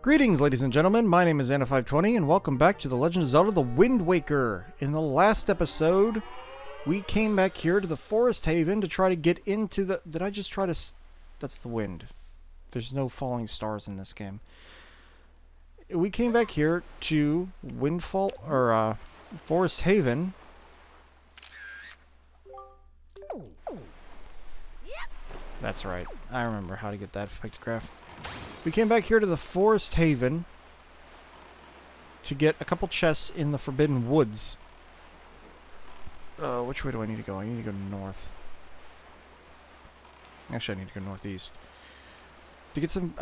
Greetings, ladies and gentlemen. My name is Anna520, and welcome back to The Legend of Zelda: The Wind Waker. In the last episode, we came back here to the Forest Haven to try to get into the... Did I just try to... That's the wind. There's no falling stars in this game. We came back here to Windfall... or, Forest Haven. That's right. I remember how to get that pictograph. We came back here to the Forest Haven to get a couple chests in the Forbidden Woods. Which way do I need to go? I need to go north. Actually, I need to go northeast. To get some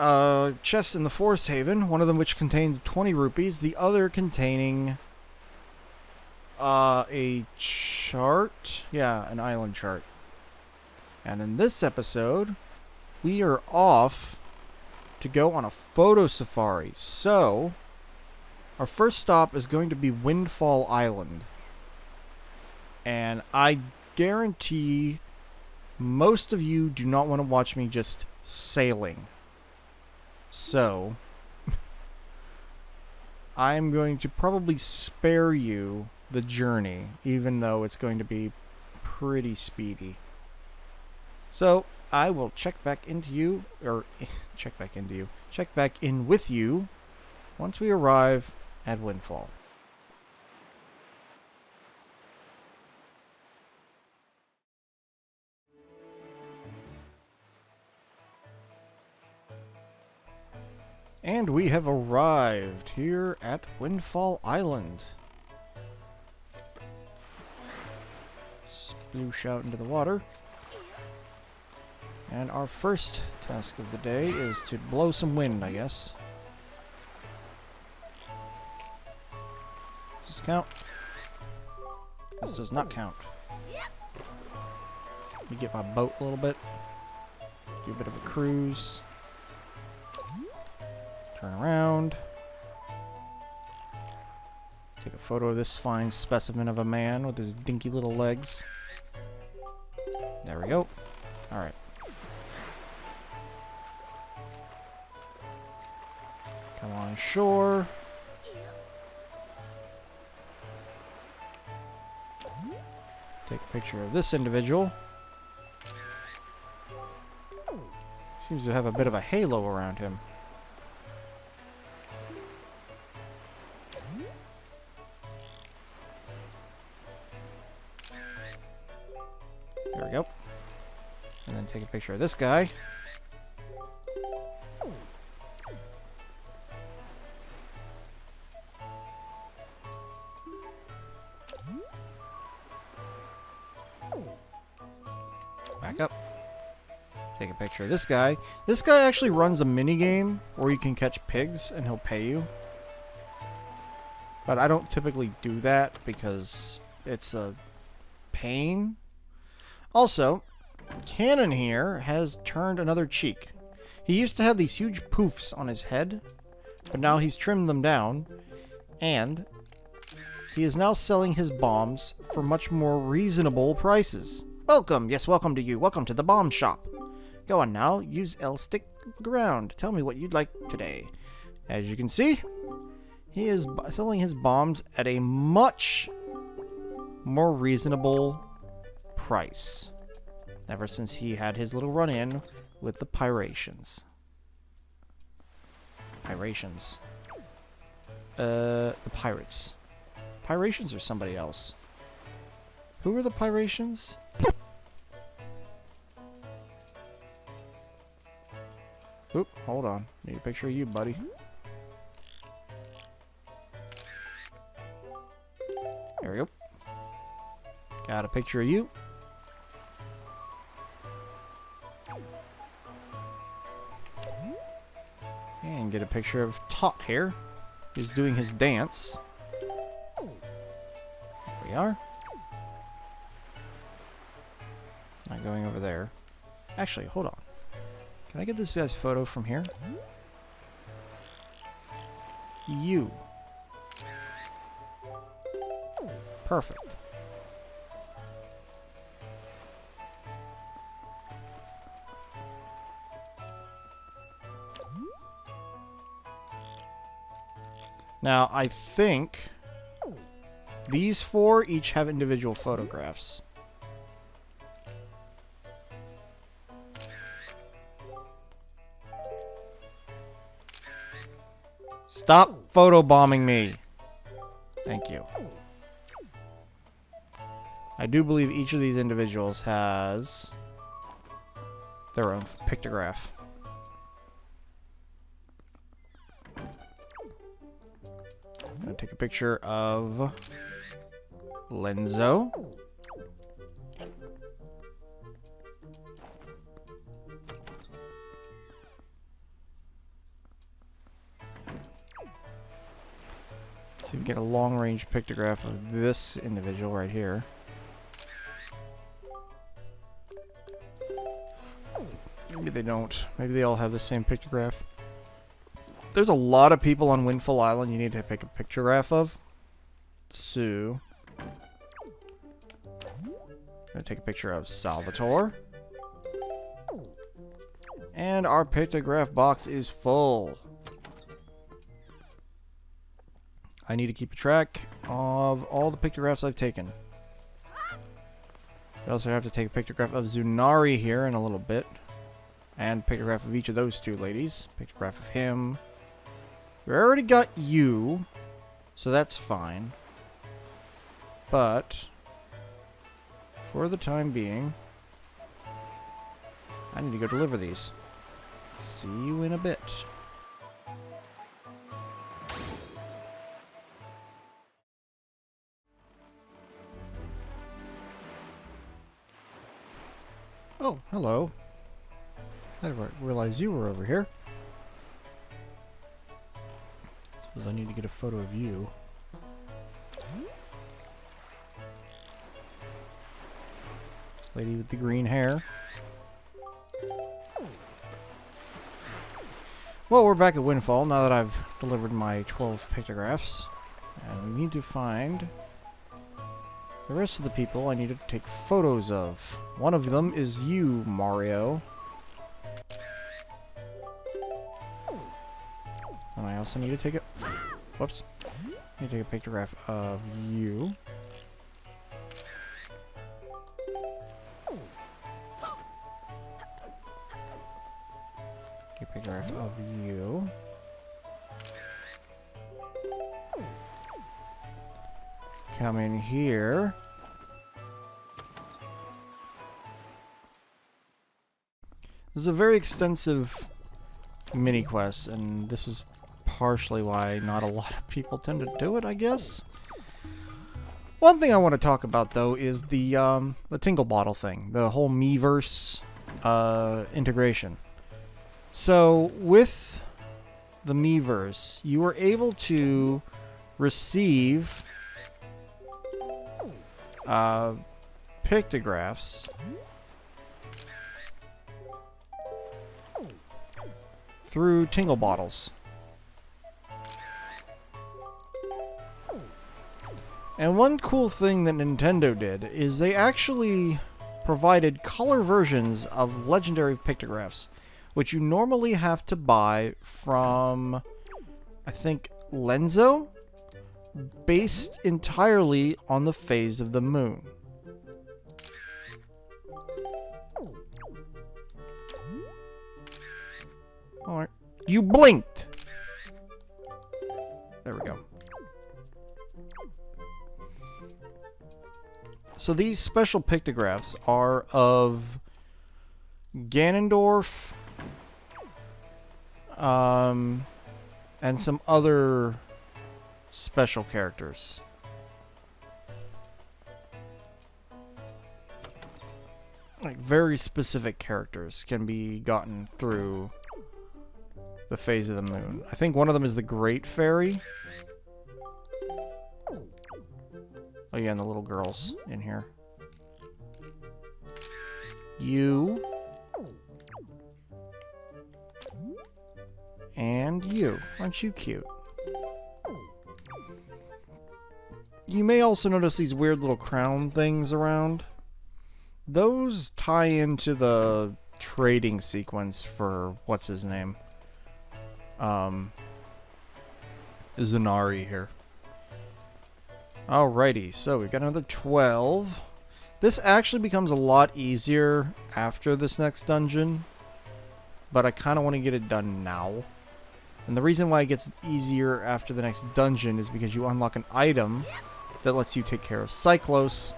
chests in the Forest Haven, one of them which contains 20 rupees, the other containing a chart. Yeah, an island chart. And in this episode, we are off to go on a photo safari. So, our first stop is going to be Windfall Island. And I guarantee most of you do not want to watch me just sailing. So, I'm going to probably spare you the journey, even though it's going to be pretty speedy. So, I will check back in with you once we arrive at Windfall. And we have arrived here at Windfall Island. Sploosh out into the water. And our first task of the day is to blow some wind, I guess. Does this count? This does not count. Let me get my boat a little bit. Do a bit of a cruise. Turn around. Take a photo of this fine specimen of a man with his dinky little legs. There we go. Alright. Come on shore. Take a picture of this individual. Seems to have a bit of a halo around him. There we go. And then take a picture of this guy. Back up. Take a picture of this guy. This guy actually runs a mini game where you can catch pigs and he'll pay you. But I don't typically do that because it's a pain. Also, Cannon here has turned another cheek. He used to have these huge poofs on his head, but now he's trimmed them down, and he is now selling his bombs for much more reasonable prices. Welcome! Yes, welcome to you. Welcome to the bomb shop. Go on now, use L stick, look around. Tell me what you'd like today. As you can see, he is selling his bombs at a much more reasonable price. Ever since he had his little run-in with the Pirations. The Pirates. Pirations or somebody else? Who are the Pirations? Oop, hold on. Need a picture of you, buddy. There we go. Got a picture of you. And get a picture of Tot here. He's doing his dance. There we are. Not going over there. Actually, hold on. Can I get this guy's photo from here? You. Perfect. Now, I think these 4 each have individual photographs. Stop photobombing me. Thank you. I do believe each of these individuals has their own pictograph. I'm going to take a picture of Lenzo. So you get a long-range pictograph of this individual right here. Maybe they don't. Maybe they all have the same pictograph. There's a lot of people on Windfall Island you need to pick a pictograph of. So, I'm going to take a picture of Salvatore. And our pictograph box is full. I need to keep a track of all the pictographs I've taken. I also have to take a pictograph of Zunari here in a little bit. And pictograph of each of those 2 ladies. Pictograph of him. We already got you, so that's fine. But for the time being, I need to go deliver these. See you in a bit. Oh, hello. I didn't realize you were over here. Suppose I need to get a photo of you. Lady with the green hair. Well, we're back at Windfall now that I've delivered my 12 pictographs. And we need to find the rest of the people I need to take photos of. One of them is you, Mario. And I also need to take a... Whoops. I need to take a pictograph of you. Take a pictograph of you. Come in here. This is a very extensive mini quest, and this is partially why not a lot of people tend to do it, I guess. One thing I want to talk about though is the Tingle Bottle thing, the whole Miiverse integration. So with the Miiverse, you were able to receive pictographs through Tingle Bottles. And one cool thing that Nintendo did is they actually provided color versions of legendary pictographs, which you normally have to buy from, I think, Lenzo, based entirely on the phase of the moon. Alright. You blinked! There we go. So these special pictographs are of Ganondorf, and some other special characters. Like very specific characters can be gotten through the phase of the moon. I think one of them is the Great Fairy. Oh yeah, and the little girls in here. You. And you. Aren't you cute? You may also notice these weird little crown things around. Those tie into the trading sequence for what's his name? Zanari here. Alrighty, so we've got another 12. This actually becomes a lot easier after this next dungeon, but I kind of want to get it done now. And the reason why it gets easier after the next dungeon is because you unlock an item that lets you take care of Cyclos,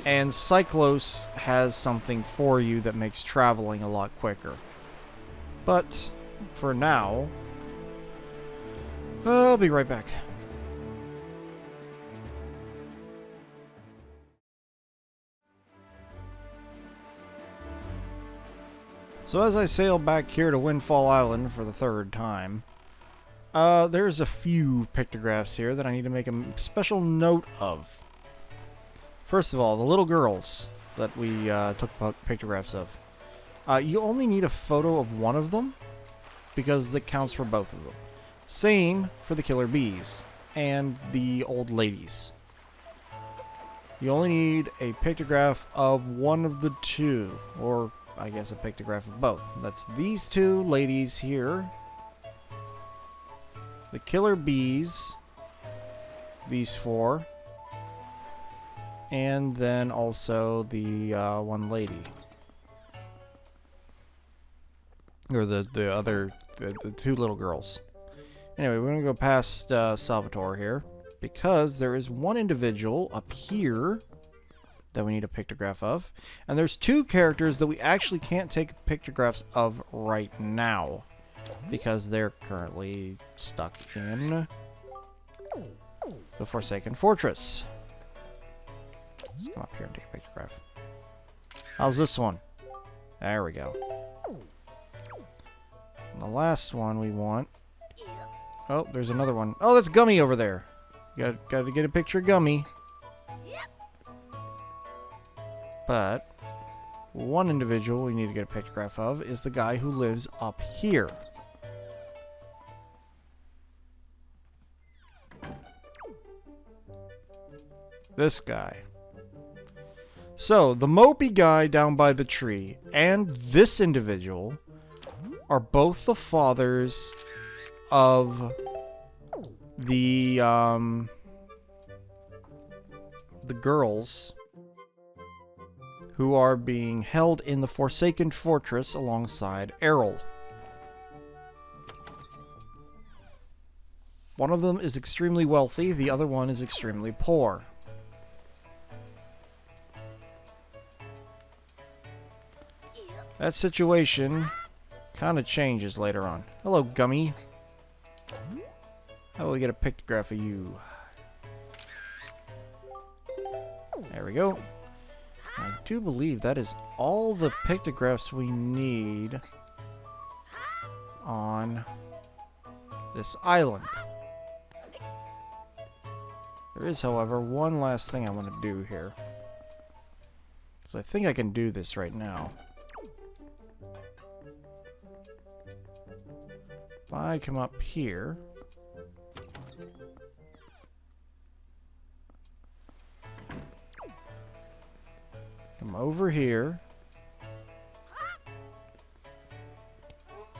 and Cyclos has something for you that makes traveling a lot quicker. But for now, I'll be right back. So as I sail back here to Windfall Island for the third time, there's a few pictographs here that I need to make a special note of. First of all, the little girls that we took pictographs of. You only need a photo of one of them, because that counts for both of them. Same for the killer bees and the old ladies. You only need a pictograph of one of the two, or I guess a pictograph of both. That's these two ladies here. The killer bees. These four. And then also the one lady. Or the two little girls. Anyway, we're going to go past Salvatore here, because there is one individual up here that we need a pictograph of. And there's two characters that we actually can't take pictographs of right now, because they're currently stuck in the Forsaken Fortress. Let's come up here and take a pictograph. How's this one? There we go. And the last one we want... Oh, there's another one. Oh, that's Gummy over there. Got to get a picture of Gummy. But one individual we need to get a pictograph of is the guy who lives up here. This guy. So, the mopey guy down by the tree and this individual are both the fathers of the girls who are being held in the Forsaken Fortress alongside Errol. One of them is extremely wealthy, the other one is extremely poor. That situation kind of changes later on. Hello, Gummy. How will we get a pictograph of you? There we go. I do believe that is all the pictographs we need on this island. There is, however, one last thing I want to do here. Because I think I can do this right now. If I come up here... Come over here.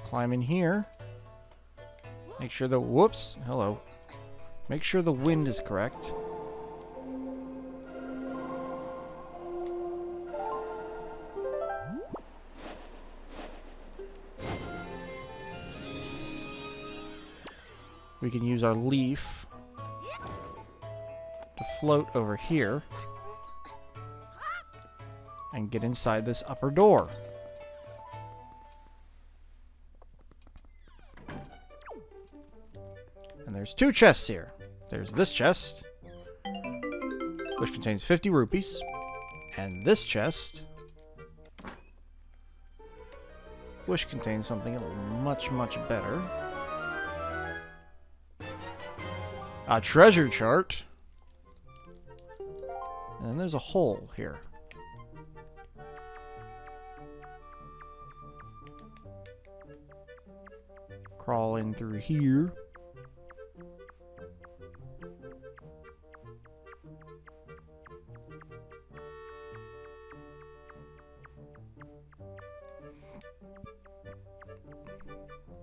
Climb in here. Make sure the... Whoops! Hello. Make sure the wind is correct. We can use our leaf to float over here and get inside this upper door. And there's two chests here. There's this chest, which contains 50 rupees, and this chest, which contains something much, much better. A treasure chart. And then there's a hole here. Crawl in through here.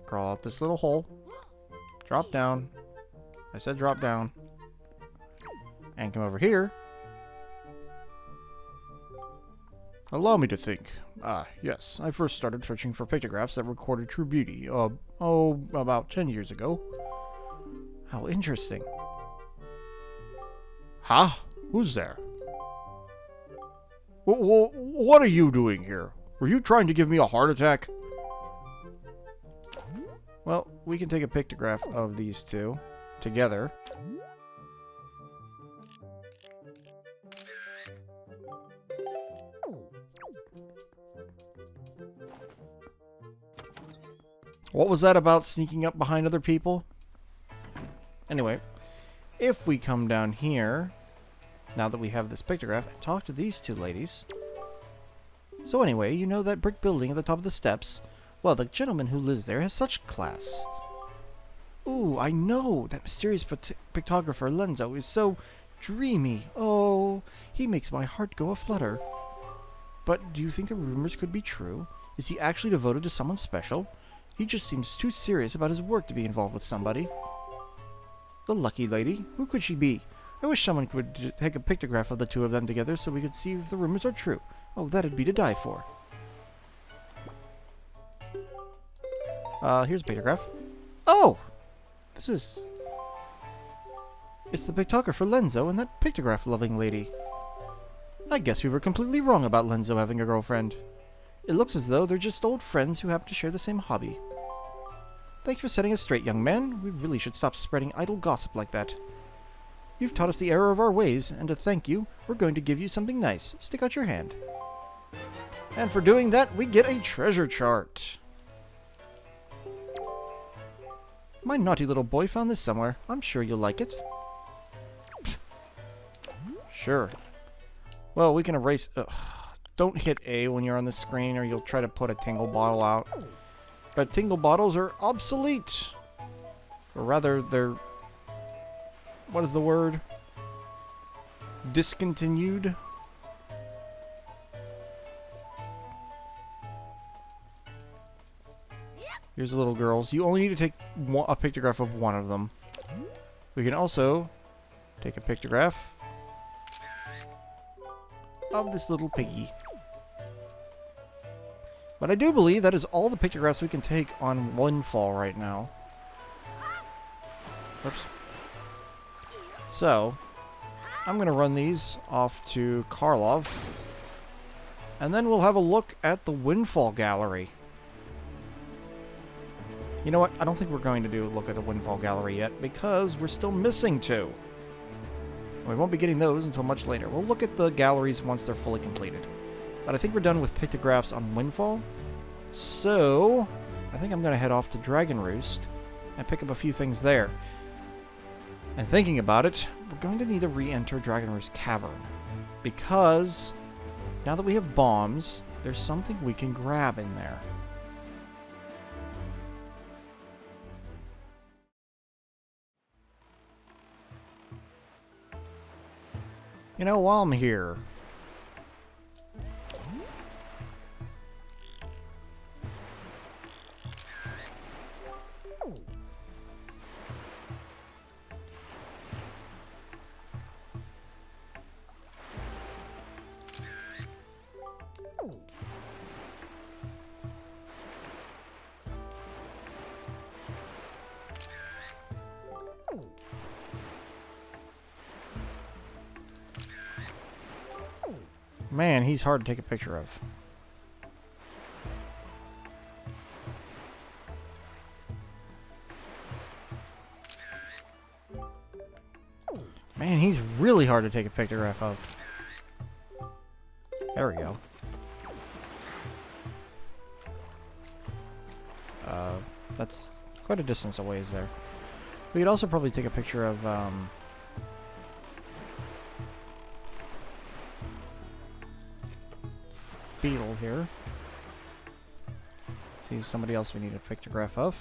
Crawl out this little hole. Drop down. I said drop down. And come over here. Allow me to think. Ah, yes. I first started searching for pictographs that recorded true beauty. About 10 years ago. How interesting. Huh? Who's there? What are you doing here? Were you trying to give me a heart attack? Well, we can take a pictograph of these two together. What was that about sneaking up behind other people? Anyway, if we come down here, now that we have this pictograph, and talk to these two ladies. So anyway, you know that brick building at the top of the steps? Well, the gentleman who lives there has such class. Ooh, I know! That mysterious pictographer Lenzo is so dreamy. Oh, he makes my heart go a-flutter. But do you think the rumors could be true? Is he actually devoted to someone special? He just seems too serious about his work to be involved with somebody. The lucky lady? Who could she be? I wish someone could take a pictograph of the two of them together so we could see if the rumors are true. Oh, that'd be to die for. Here's a pictograph. Oh! It's the pictographer Lenzo and that pictograph-loving lady. I guess we were completely wrong about Lenzo having a girlfriend. It looks as though they're just old friends who happen to share the same hobby. Thanks for setting us straight, young man. We really should stop spreading idle gossip like that. You've taught us the error of our ways, and to thank you, we're going to give you something nice. Stick out your hand. And for doing that, we get a treasure chart. My naughty little boy found this somewhere. I'm sure you'll like it. Sure. Well, we can erase... don't hit A when you're on the screen, or you'll try to put a tingle bottle out. But tingle bottles are obsolete. Or rather, they're... what is the word? Discontinued? Here's the little girls. You only need to take a pictograph of one of them. We can also take a pictograph of this little piggy. But I do believe that is all the pictographs we can take on Windfall right now. Oops. So, I'm going to run these off to Carlov. And then we'll have a look at the Windfall Gallery. You know what? I don't think we're going to do a look at the Windfall Gallery yet, because we're still missing two. We won't be getting those until much later. We'll look at the galleries once they're fully completed. But I think we're done with pictographs on Windfall. So, I think I'm going to head off to Dragon Roost and pick up a few things there. And thinking about it, we're going to need to re-enter Dragon Roost Cavern. Because, now that we have bombs, there's something we can grab in there. You know, while I'm here... Man, he's hard to take a picture of. Man, he's really hard to take a pictograph of. There we go. That's quite a distance away, is there? We could also probably take a picture of, Beetle here. See somebody else we need a pictograph of.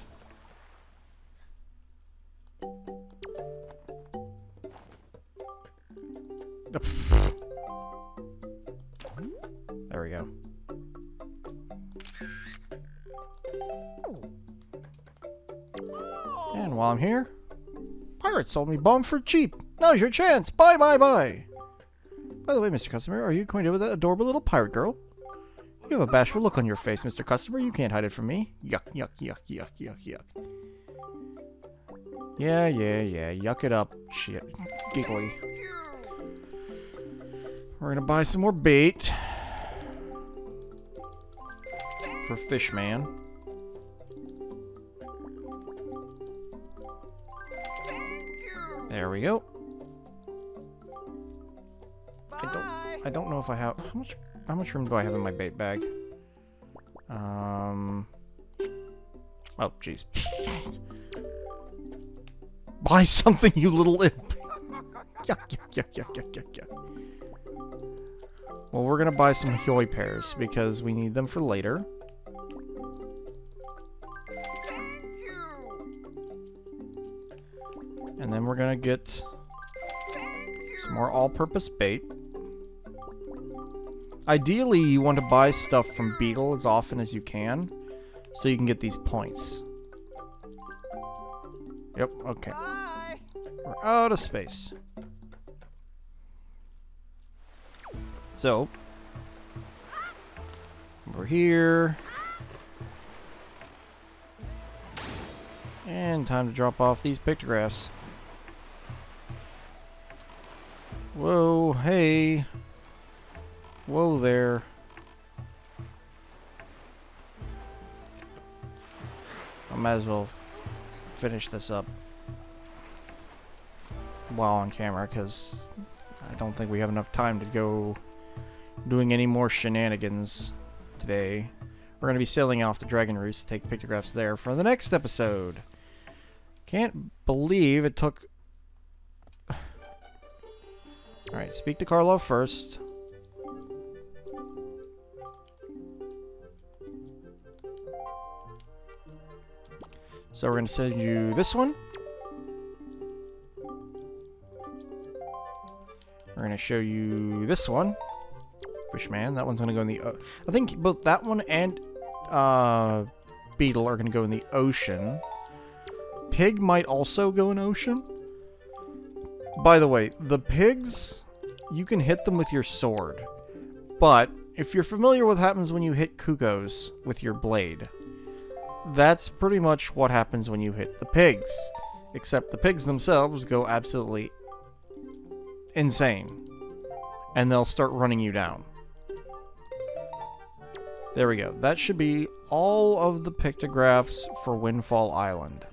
There we go. And while I'm here, Pirates sold me bomb for cheap. Now's your chance. Bye, bye, bye. By the way, Mr. Customer, are you acquainted with that adorable little pirate girl? You have a bashful look on your face, Mr. Customer. You can't hide it from me. Yuck, yuck, yuck, yuck, yuck, yuck. Yeah. Yuck it up. Shit. Giggly. We're gonna buy some more bait. For Fishman. There we go. I don't know if I have how much room do I have in my bait bag? Oh jeez. Buy something, you little imp. Yuck. Well, we're gonna buy some Hoi pears because we need them for later. And then we're gonna get some more all-purpose bait. Ideally, you want to buy stuff from Beetle as often as you can, so you can get these points. Yep, okay. Bye. We're out of space. So, we're here. And time to drop off these pictographs. Whoa, hey. Whoa there. I might as well finish this up while on camera, because I don't think we have enough time to go doing any more shenanigans today. We're going to be sailing off to Dragon Roost to take pictographs there for the next episode. Can't believe it took... Alright, speak to Carlov first. So we're going to send you this one. We're going to show you this one. Fishman. That one's going to go in the... I think both that one and Beetle are going to go in the ocean. Pig might also go in ocean. By the way, the pigs, you can hit them with your sword. But if you're familiar with what happens when you hit Kukos with your blade, that's pretty much what happens when you hit the pigs. Except the pigs themselves go absolutely insane. And they'll start running you down. There we go. That should be all of the pictographs for Windfall Island.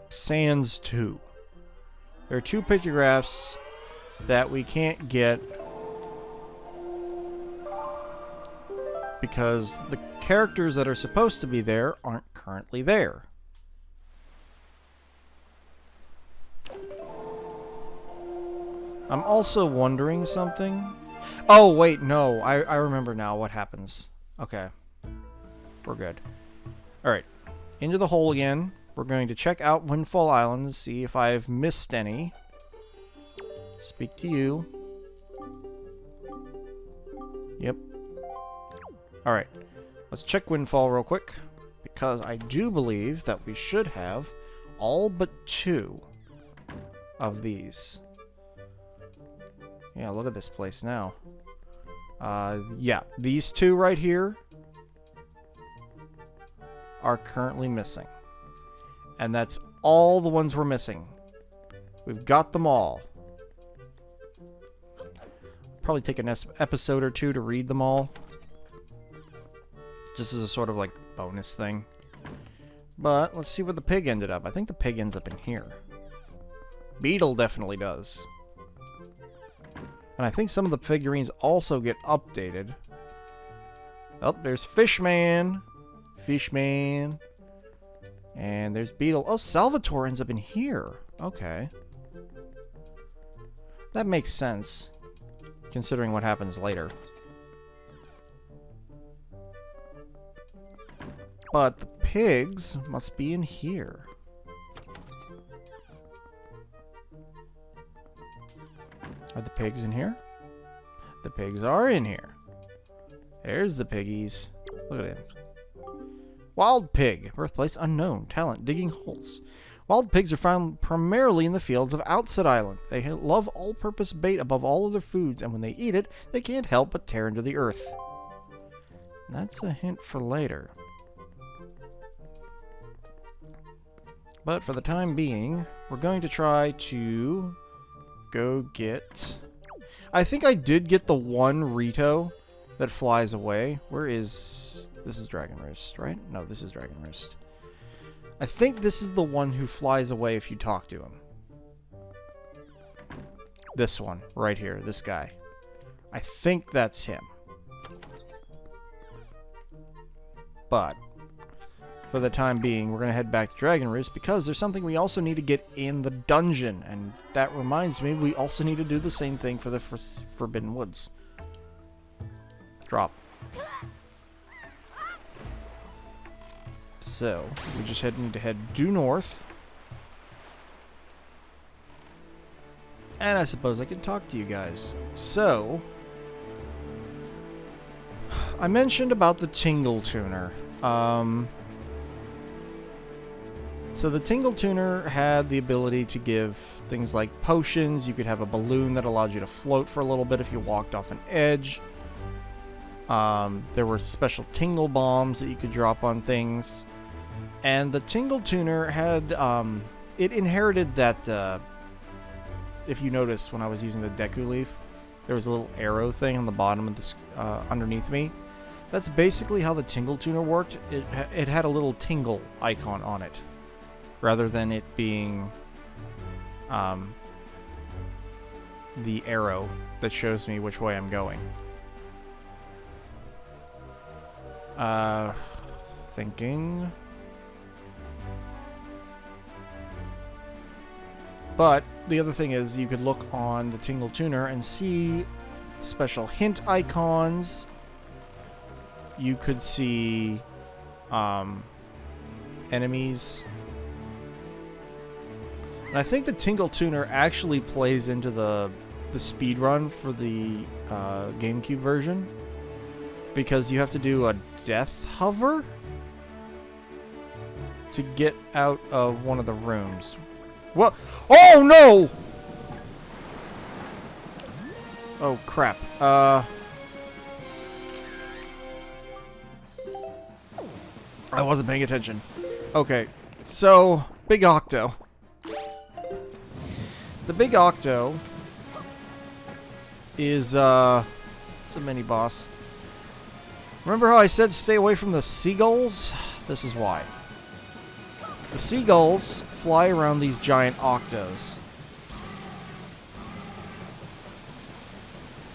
Sans 2. There are 2 pictographs that we can't get because the characters that are supposed to be there aren't currently there. I'm also wondering something. Oh, wait, no. I remember now what happens. Okay. We're good. Alright. Into the hole again. We're going to check out Windfall Island and see if I've missed any. Speak to you. Yep. Alright. Let's check Windfall real quick, because I do believe that we should have all but 2 of these. Yeah, look at this place now. Yeah, these 2 right here are currently missing. And that's all the ones we're missing. We've got them all. Probably take an episode or 2 to read them all. Just as a sort of like bonus thing. But let's see where the pig ended up. I think the pig ends up in here. Beetle definitely does. And I think some of the figurines also get updated. Oh, there's Fishman. Fishman. And there's Beetle. Oh, Salvatore ends up in here. Okay. That makes sense, considering what happens later. But the pigs must be in here. Are the pigs in here? The pigs are in here. There's the piggies. Look at him. Wild pig. Birthplace unknown. Talent digging holes. Wild pigs are found primarily in the fields of Outset Island. They love all-purpose bait above all other foods, and when they eat it, they can't help but tear into the earth. That's a hint for later. But for the time being, we're going to try to go get... I think I did get the one Rito that flies away. Where is... This is Dragon Roost, right? No, this is Dragon Roost. I think this is the one who flies away if you talk to him. This one, right here, this guy. I think that's him. But, for the time being, we're going to head back to Dragon Roost because there's something we also need to get in the dungeon. And that reminds me, we also need to do the same thing for the Forbidden Woods. Drop. So, we just need to head due north. And I suppose I can talk to you guys. So, I mentioned about the Tingle Tuner. So the Tingle Tuner had the ability to give things like potions. You could have a balloon that allowed you to float for a little bit if you walked off an edge. There were special Tingle Bombs that you could drop on things. And the Tingle Tuner had, it inherited that, if you noticed when I was using the Deku Leaf, there was a little arrow thing on the bottom of this, underneath me. That's basically how the Tingle Tuner worked. It had a little tingle icon on it, rather than it being the arrow that shows me which way I'm going. Thinking. But the other thing is you could look on the Tingle Tuner and see special hint icons. You could see enemies. And I think the Tingle Tuner actually plays into the speedrun for the GameCube version. Because you have to do a death hover to get out of one of the rooms. What? Oh no! Oh crap. I wasn't paying attention. Okay, so Big Octo. The Big Octo is it's a mini boss. Remember how I said stay away from the seagulls? This is why. The seagulls fly around these giant octos.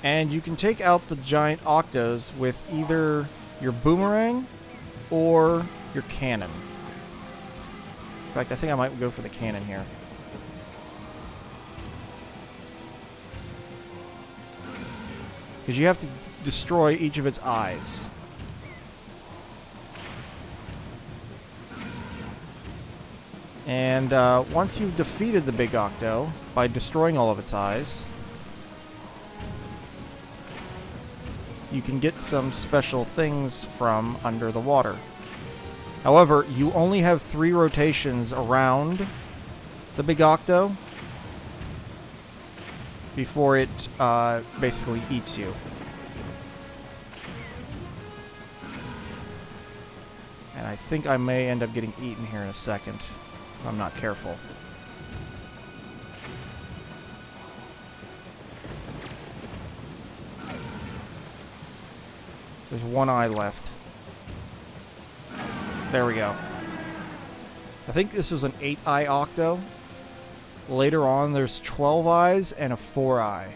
And you can take out the giant octos with either your boomerang or your cannon. In fact, I think I might go for the cannon here. Because you have to destroy each of its eyes. And once you've defeated the Big Octo by destroying all of its eyes, you can get some special things from under the water. However, you only have 3 rotations around the Big Octo before it basically eats you. And I think I may end up getting eaten here in a second, if I'm not careful. There's one eye left. There we go. I think this is an 8-eye Octo. Later on, there's 12 eyes and a 4-eye.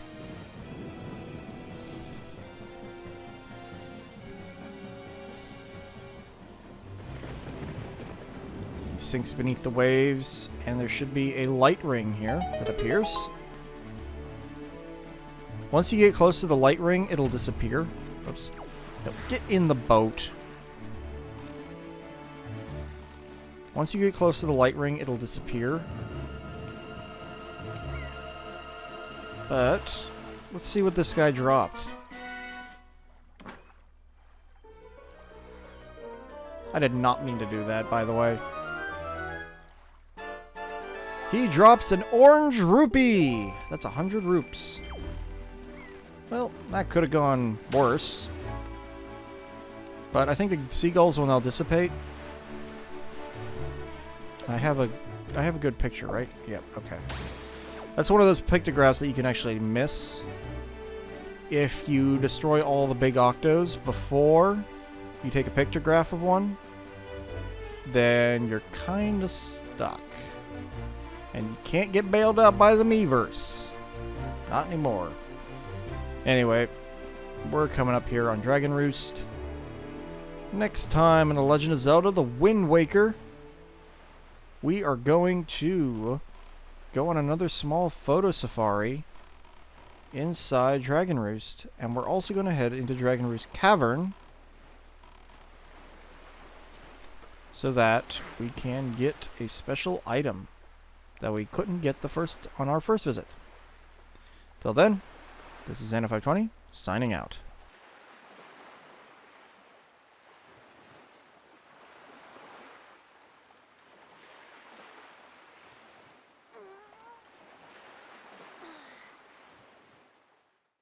He sinks beneath the waves, and there should be a light ring here, it appears. Once you get close to the light ring, it'll disappear. Oops. No, get in the boat. Once you get close to the light ring, it'll disappear. But let's see what this guy dropped. I did not mean to do that, by the way. He drops an orange rupee. That's 100 rupees. Well, that could have gone worse. But I think the seagulls will now dissipate. I have a good picture, right? Yep, okay. That's one of those pictographs that you can actually miss if you destroy all the big octos before you take a pictograph of one. Then you're kind of stuck. And you can't get bailed out by the Miiverse. Not anymore. Anyway, we're coming up here on Dragon Roost. Next time in The Legend of Zelda, The Wind Waker, we are going to go on another small photo safari inside Dragon Roost. And we're also going to head into Dragon Roost Cavern so that we can get a special item that we couldn't get on our first visit. Till then, this is Xana520, signing out.